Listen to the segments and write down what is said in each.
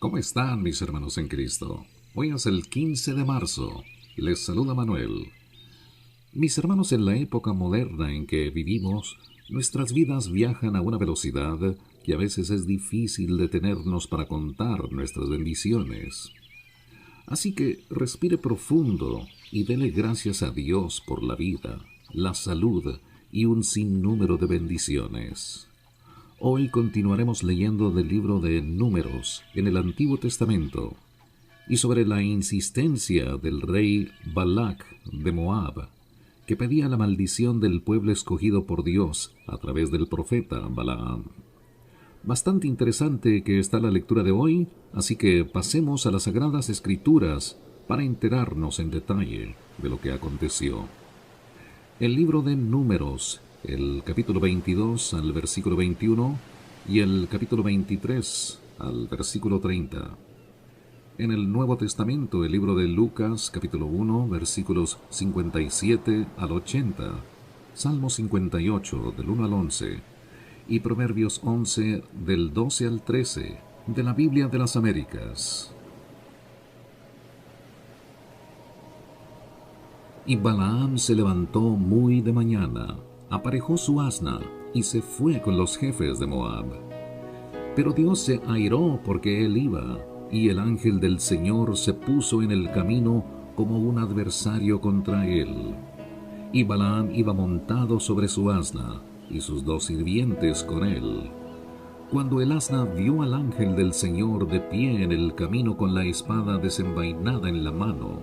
¿Cómo están mis hermanos en Cristo? Hoy es el 15 de marzo. Les saluda Manuel. Mis hermanos, en la época moderna en que vivimos, nuestras vidas viajan a una velocidad que a veces es difícil detenernos para contar nuestras bendiciones. Así que respire profundo y dele gracias a Dios por la vida, la salud y un sinnúmero de bendiciones. Hoy continuaremos leyendo del libro de Números en el Antiguo Testamento y sobre la insistencia del rey Balac de Moab, que pedía la maldición del pueblo escogido por Dios a través del profeta Balaam. Bastante interesante que está la lectura de hoy, así que pasemos a las Sagradas Escrituras para enterarnos en detalle de lo que aconteció. El libro de Números, el capítulo 22 al versículo 21 y el capítulo 23 al versículo 30. En el Nuevo Testamento, el libro de Lucas, capítulo 1, versículos 57 al 80, Salmo 58, del 1 al 11, y Proverbios 11, del 12 al 13, de la Biblia de las Américas. Y Balaam se levantó muy de mañana, aparejó su asna y se fue con los jefes de Moab. Pero Dios se airó porque él iba, y el ángel del Señor se puso en el camino como un adversario contra él. Y Balaam iba montado sobre su asna, y sus dos sirvientes con él. Cuando el asna vio al ángel del Señor de pie en el camino con la espada desenvainada en la mano,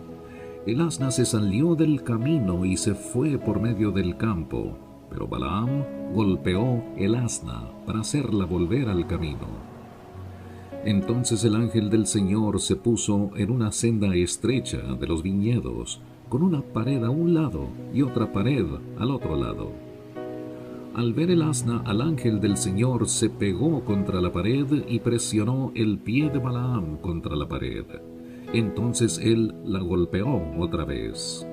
el asna se salió del camino y se fue por medio del campo, pero Balaam golpeó el asna para hacerla volver al camino. Entonces el ángel del Señor se puso en una senda estrecha de los viñedos, con una pared a un lado y otra pared al otro lado. Al ver el asna, al ángel del Señor se pegó contra la pared y presionó el pie de Balaam contra la pared. Entonces él la golpeó otra vez.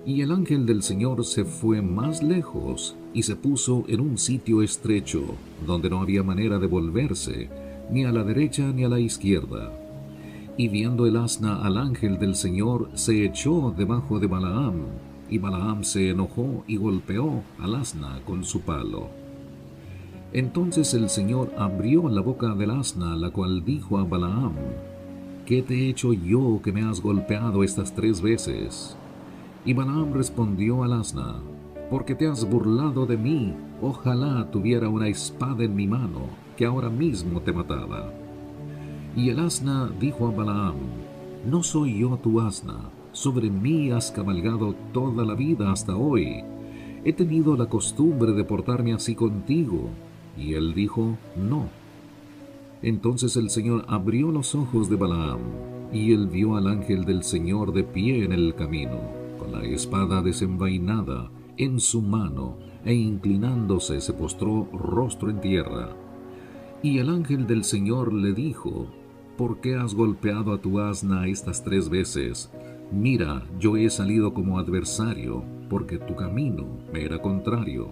Y el ángel del Señor se fue más lejos y se puso en un sitio estrecho, donde no había manera de volverse, ni a la derecha ni a la izquierda. Y viendo el asna al ángel del Señor, se echó debajo de Balaam, y Balaam se enojó y golpeó al asna con su palo. Entonces el Señor abrió la boca del asna, la cual dijo a Balaam: ¿Qué te he hecho yo que me has golpeado estas 3 veces? Y Balaam respondió al asna: porque te has burlado de mí, ojalá tuviera una espada en mi mano, que ahora mismo te mataba. Y el asna dijo a Balaam: ¿no soy yo tu asna? Sobre mí has cabalgado toda la vida hasta hoy. He tenido la costumbre de portarme así contigo. Y él dijo: no. Entonces el Señor abrió los ojos de Balaam, y él vio al ángel del Señor de pie en el camino, con la espada desenvainada en su mano, e inclinándose se postró rostro en tierra. Y el ángel del Señor le dijo: ¿por qué has golpeado a tu asna estas 3 veces? Mira, yo he salido como adversario, porque tu camino me era contrario.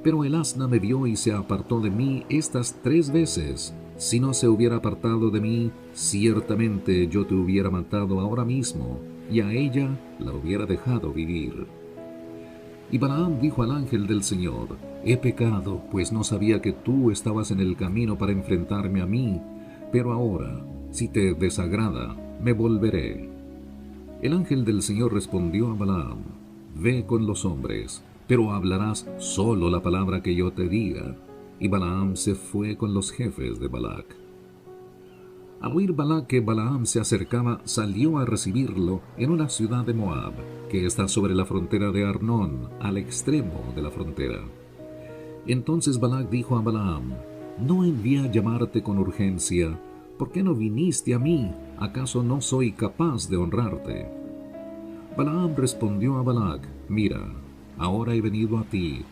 Pero el asna me vio y se apartó de mí estas 3 veces. Si no se hubiera apartado de mí, ciertamente yo te hubiera matado ahora mismo, y a ella la hubiera dejado vivir. Y Balaam dijo al ángel del Señor: he pecado, pues no sabía que tú estabas en el camino para enfrentarme a mí, pero ahora, si te desagrada, me volveré. El ángel del Señor respondió a Balaam: ve con los hombres, pero hablarás solo la palabra que yo te diga. Y Balaam se fue con los jefes de Balac. Al oír Balac que Balaam se acercaba, salió a recibirlo en una ciudad de Moab, que está sobre la frontera de Arnón, al extremo de la frontera. Entonces Balac dijo a Balaam: ¿no envié a llamarte con urgencia? ¿Por qué no viniste a mí? ¿Acaso no soy capaz de honrarte? Balaam respondió a Balac: mira, ahora he venido a ti.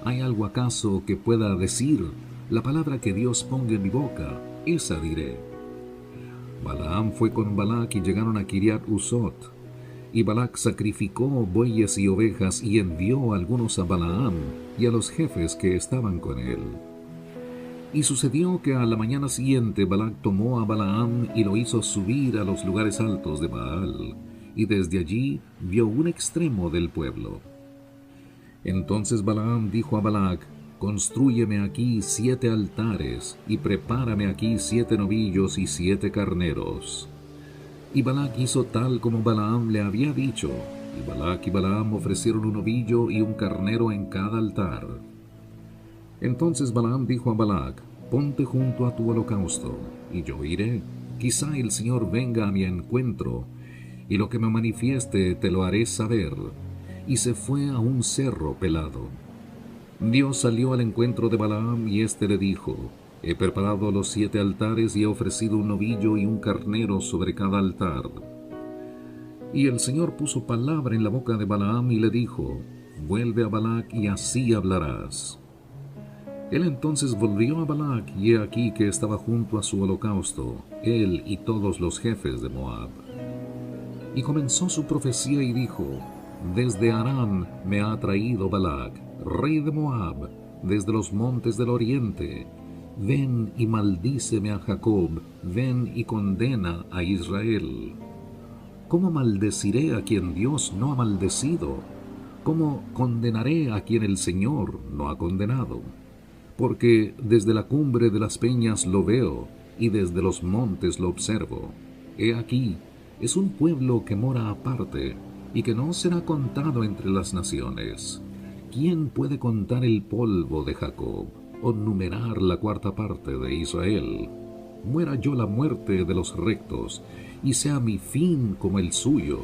¿Hay algo acaso que pueda decir? La palabra que Dios ponga en mi boca, esa diré. Balaam fue con Balac y llegaron a Kiriat Usot. Y Balac sacrificó bueyes y ovejas y envió algunos a Balaam y a los jefes que estaban con él. Y sucedió que a la mañana siguiente Balac tomó a Balaam y lo hizo subir a los lugares altos de Baal, y desde allí vio un extremo del pueblo. Entonces Balaam dijo a Balac: Constrúyeme aquí 7 altares, y prepárame aquí 7 novillos y 7 carneros. Y Balac hizo tal como Balaam le había dicho, y Balac y Balaam ofrecieron un novillo y un carnero en cada altar. Entonces Balaam dijo a Balac: Ponte junto a tu holocausto, y yo iré. Quizá el Señor venga a mi encuentro, y lo que me manifieste te lo haré saber. Y se fue a un cerro pelado. Dios salió al encuentro de Balaam, y éste le dijo: He preparado los 7 altares y he ofrecido un novillo y un carnero sobre cada altar. Y el Señor puso palabra en la boca de Balaam y le dijo: Vuelve a Balac y así hablarás. Él entonces volvió a Balac, y he aquí que estaba junto a su holocausto, él y todos los jefes de Moab. Y comenzó su profecía y dijo: Desde Harán me ha traído Balac, rey de Moab, desde los montes del oriente. Ven y maldíceme a Jacob, ven y condena a Israel. ¿Cómo maldeciré a quien Dios no ha maldecido? ¿Cómo condenaré a quien el Señor no ha condenado? Porque desde la cumbre de las peñas lo veo, y desde los montes lo observo. He aquí, es un pueblo que mora aparte, y que no será contado entre las naciones. ¿Quién puede contar el polvo de Jacob, o numerar la 4ª parte de Israel? Muera yo la muerte de los rectos, y sea mi fin como el suyo.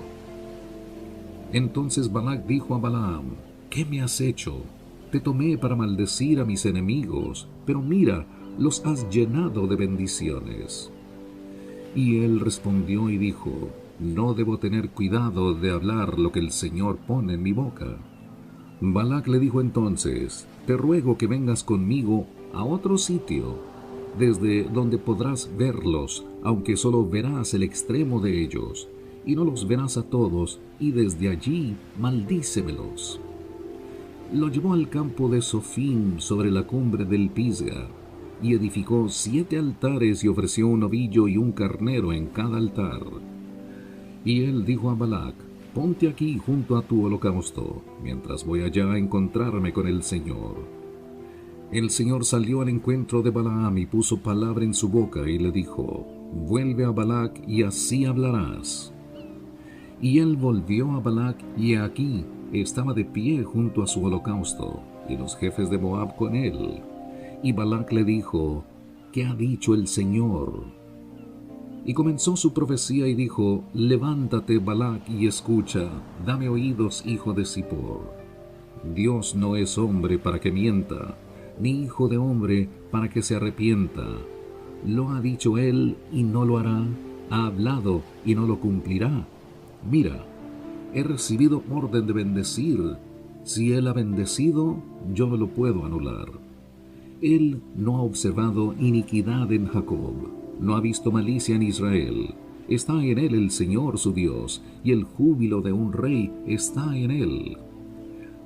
Entonces Balac dijo a Balaam: ¿Qué me has hecho? Te tomé para maldecir a mis enemigos, pero mira, los has llenado de bendiciones. Y él respondió y dijo: No debo tener cuidado de hablar lo que el Señor pone en mi boca. Balac le dijo entonces: Te ruego que vengas conmigo a otro sitio, desde donde podrás verlos, aunque solo verás el extremo de ellos, y no los verás a todos, y desde allí maldícemelos. Lo llevó al campo de Sofim sobre la cumbre del Pisga, y edificó 7 altares y ofreció un novillo y un carnero en cada altar. Y él dijo a Balac: Ponte aquí junto a tu holocausto, mientras voy allá a encontrarme con el Señor. El Señor salió al encuentro de Balaam y puso palabra en su boca y le dijo: Vuelve a Balac y así hablarás. Y él volvió a Balac, y aquí estaba de pie junto a su holocausto, y los jefes de Moab con él. Y Balac le dijo: ¿Qué ha dicho el Señor? Y comenzó su profecía y dijo: Levántate, Balac, y escucha, dame oídos, hijo de Zippor. Dios no es hombre para que mienta, ni hijo de hombre para que se arrepienta. Lo ha dicho él y no lo hará, ha hablado y no lo cumplirá. Mira, he recibido orden de bendecir. Si él ha bendecido, yo no lo puedo anular. Él no ha observado iniquidad en Jacob, no ha visto malicia en Israel. Está en él el Señor su Dios, y el júbilo de un rey está en él.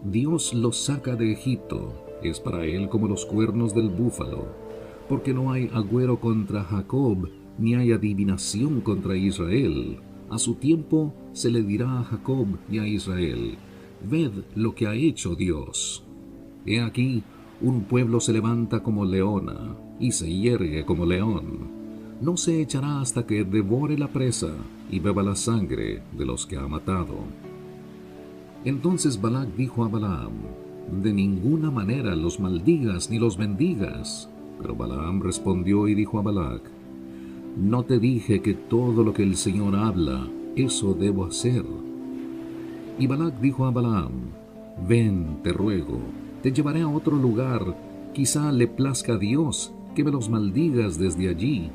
Dios lo saca de Egipto, es para él como los cuernos del búfalo, porque no hay agüero contra Jacob, ni hay adivinación contra Israel. A su tiempo se le dirá a Jacob y a Israel: ved lo que ha hecho Dios. He aquí, un pueblo se levanta como leona, y se yergue como león. No se echará hasta que devore la presa, y beba la sangre de los que ha matado. Entonces Balac dijo a Balaam: de ninguna manera los maldigas ni los bendigas. Pero Balaam respondió y dijo a Balac: ¿no te dije que todo lo que el Señor habla, eso debo hacer? Y Balac dijo a Balaam: ven, te ruego, te llevaré a otro lugar, quizá le plazca a Dios que me los maldigas desde allí.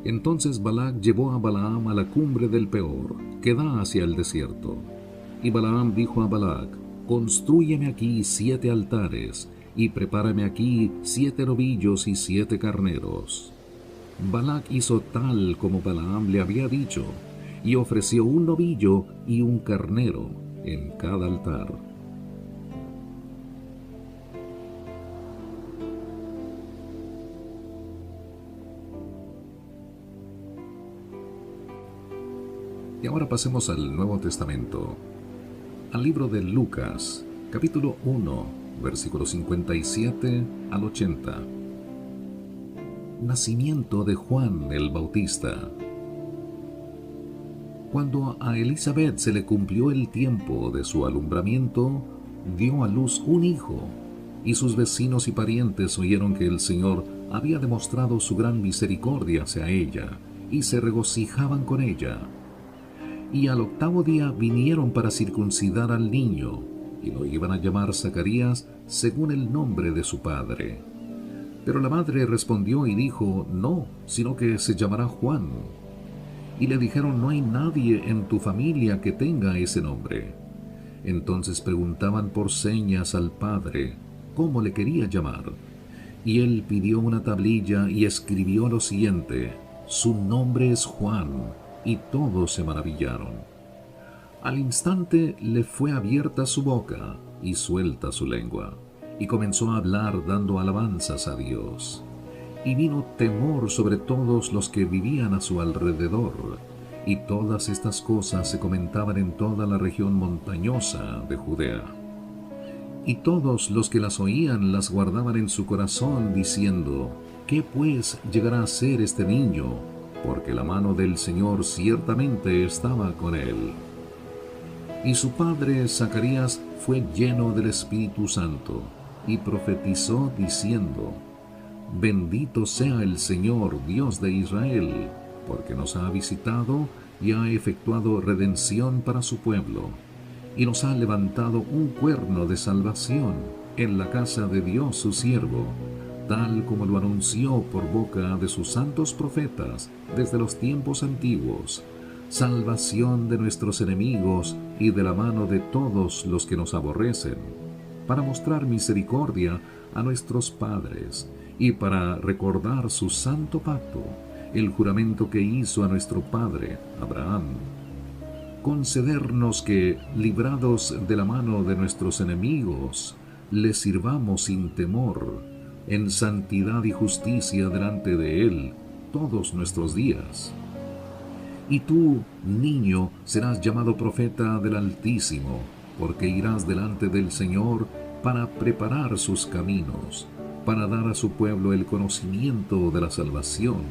Entonces Balac llevó a Balaam a la cumbre del Peor, que da hacia el desierto. Y Balaam dijo a Balac: constrúyeme aquí 7 altares, y prepárame aquí 7 novillos y 7 carneros. Balac hizo tal como Balaam le había dicho, y ofreció un novillo y un carnero en cada altar. Y ahora pasemos al Nuevo Testamento, al libro de Lucas, capítulo 1, versículos 57 al 80. Nacimiento de Juan el Bautista. Cuando a Elizabeth se le cumplió el tiempo de su alumbramiento, dio a luz un hijo, y sus vecinos y parientes oyeron que el Señor había demostrado su gran misericordia hacia ella, y se regocijaban con ella. Y al octavo día vinieron para circuncidar al niño, y lo iban a llamar Zacarías según el nombre de su padre. Pero la madre respondió y dijo, no, sino que se llamará Juan. Y le dijeron, no hay nadie en tu familia que tenga ese nombre. Entonces preguntaban por señas al padre cómo le quería llamar. Y él pidió una tablilla y escribió lo siguiente, su nombre es Juan, y todos se maravillaron. Al instante le fue abierta su boca y suelta su lengua, y comenzó a hablar dando alabanzas a Dios. Y vino temor sobre todos los que vivían a su alrededor, y todas estas cosas se comentaban en toda la región montañosa de Judea. Y todos los que las oían las guardaban en su corazón, diciendo, ¿qué pues llegará a ser este niño? Porque la mano del Señor ciertamente estaba con él. Y su padre Zacarías fue lleno del Espíritu Santo, y profetizó diciendo, bendito sea el Señor, Dios de Israel, porque nos ha visitado y ha efectuado redención para su pueblo, y nos ha levantado un cuerno de salvación en la casa de Dios su siervo, tal como lo anunció por boca de sus santos profetas desde los tiempos antiguos, salvación de nuestros enemigos y de la mano de todos los que nos aborrecen, para mostrar misericordia a nuestros padres, y para recordar su santo pacto, el juramento que hizo a nuestro padre Abraham. Concedernos que, librados de la mano de nuestros enemigos, les sirvamos sin temor, en santidad y justicia delante de Él todos nuestros días. Y tú, niño, serás llamado profeta del Altísimo, porque irás delante del Señor para preparar sus caminos, para dar a su pueblo el conocimiento de la salvación,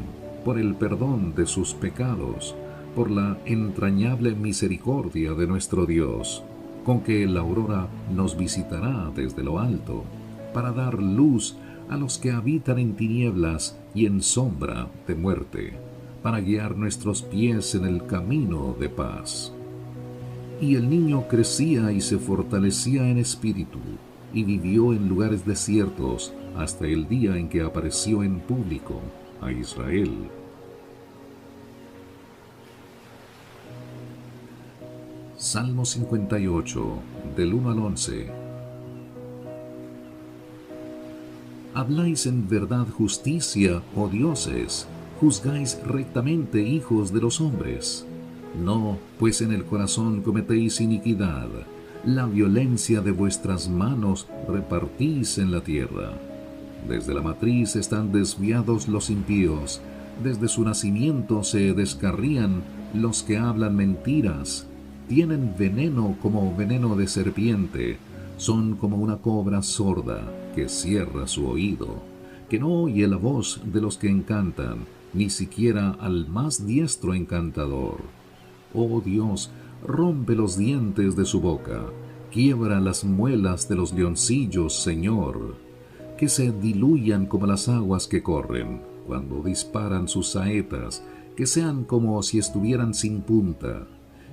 por el perdón de sus pecados, por la entrañable misericordia de nuestro Dios, con que la aurora nos visitará desde lo alto, para dar luz a los que habitan en tinieblas y en sombra de muerte, para guiar nuestros pies en el camino de paz. Y el niño crecía y se fortalecía en espíritu, y vivió en lugares desiertos hasta el día en que apareció en público a Israel. Salmo 58, del 1 al 11. Habláis en verdad justicia, oh dioses, juzgáis rectamente, hijos de los hombres. No, pues en el corazón cometéis iniquidad, la violencia de vuestras manos repartís en la tierra. Desde la matriz están desviados los impíos, desde su nacimiento se descarrían los que hablan mentiras. Tienen veneno como veneno de serpiente, son como una cobra sorda que cierra su oído, que no oye la voz de los que encantan, ni siquiera al más diestro encantador. Oh Dios, rompe los dientes de su boca, quiebra las muelas de los leoncillos, Señor, que se diluyan como las aguas que corren cuando disparan sus saetas, que sean como si estuvieran sin punta,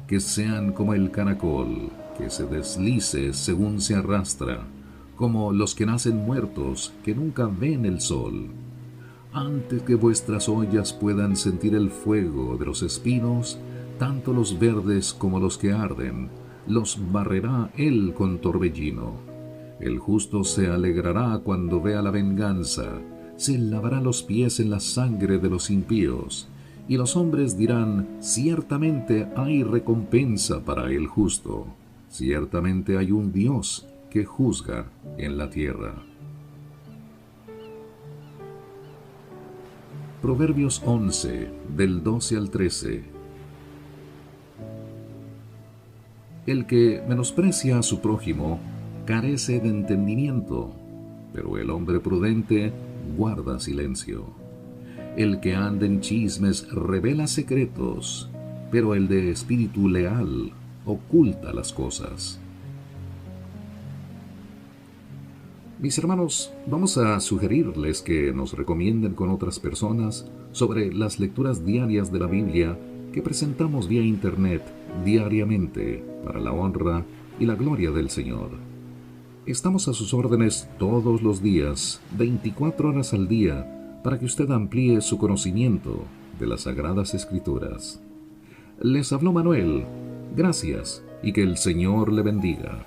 que sean como el caracol, que se deslice según se arrastra, como los que nacen muertos, que nunca ven el sol. Antes que vuestras ollas puedan sentir el fuego de los espinos, tanto los verdes como los que arden, los barrerá él con torbellino. El justo se alegrará cuando vea la venganza, se lavará los pies en la sangre de los impíos, y los hombres dirán, ciertamente hay recompensa para el justo, ciertamente hay un Dios que juzga en la tierra. Proverbios 11, del 12 al 13. El que menosprecia a su prójimo carece de entendimiento, pero el hombre prudente guarda silencio. El que anda en chismes revela secretos, pero el de espíritu leal oculta las cosas. Mis hermanos, vamos a sugerirles que nos recomienden con otras personas sobre las lecturas diarias de la Biblia que presentamos vía internet diariamente para la honra y la gloria del Señor. Estamos a sus órdenes todos los días, 24 horas al día, para que usted amplíe su conocimiento de las Sagradas Escrituras. Les habló Manuel. Gracias y que el Señor le bendiga.